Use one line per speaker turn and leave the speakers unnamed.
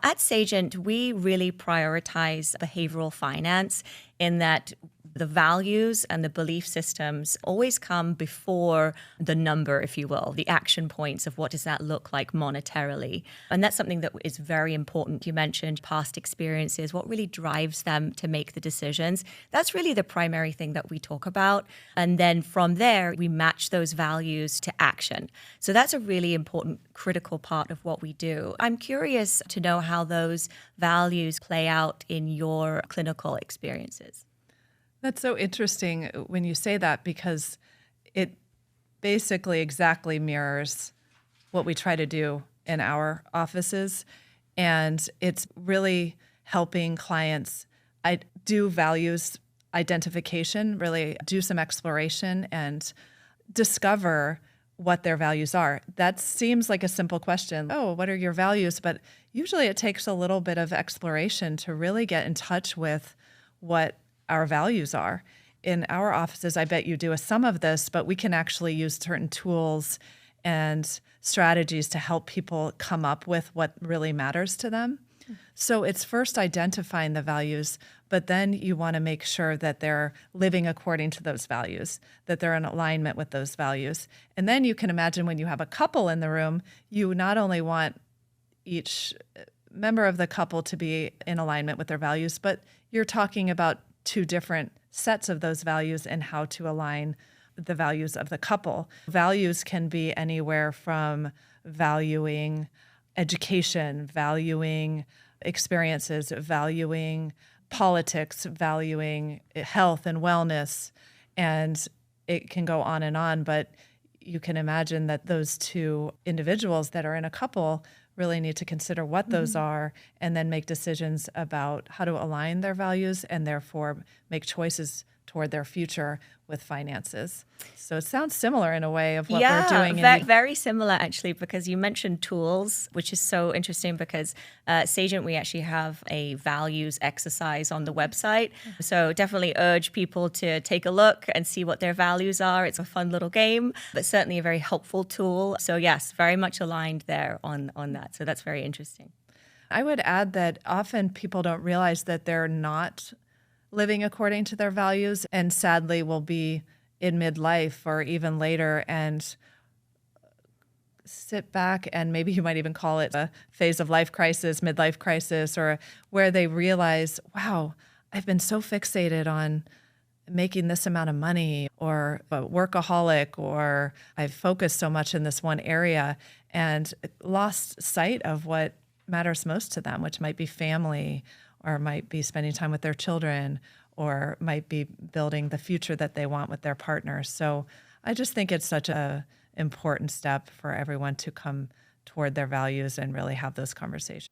At Sagient, we really prioritize behavioral finance in that the values and the belief systems always come before the number, if you will, the action points of what does that look like monetarily. And that's something that is very important. You mentioned past experiences, what really drives them to make the decisions. That's really the primary thing that we talk about. And then from there, we match those values to action. So that's a really important, critical part of what we do. I'm curious to know how those values play out in your clinical experiences.
That's so interesting when you say that, because it basically exactly mirrors what we try to do in our offices. And it's really helping clients do values identification, really do some exploration and discover what their values are. That seems like a simple question. Oh, what are your values? But usually it takes a little bit of exploration to really get in touch with what our values are. In our offices, I bet you do some of this, but we can actually use certain tools and strategies to help people come up with what really matters to them. So it's first identifying the values, but then you want to make sure that they're living according to those values, that they're in alignment with those values. And then you can imagine when you have a couple in the room, you not only want each member of the couple to be in alignment with their values, but you're talking about two different sets of those values and how to align the values of the couple. Values can be anywhere from valuing education, valuing experiences, valuing politics, valuing health and wellness, and it can go on, but you can imagine that those two individuals that are in a couple really need to consider what those are and then make decisions about how to align their values and therefore make choices toward their future with finances. So it sounds similar in a way of what we're doing.
Very similar actually, because you mentioned tools, which is so interesting because Sagient, we actually have a values exercise on the website. So definitely urge people to take a look and see what their values are. It's a fun little game, but certainly a very helpful tool. So yes, very much aligned there on that. So that's very interesting.
I would add that often people don't realize that they're not living according to their values, and sadly will be in midlife or even later and sit back, and maybe you might even call it a phase of life crisis, midlife crisis, or where they realize, wow, I've been so fixated on making this amount of money, or a workaholic, or I've focused so much in this one area and lost sight of what matters most to them, which might be family, or might be spending time with their children, or might be building the future that they want with their partners. So I just think it's such an important step for everyone to come toward their values and really have those conversations.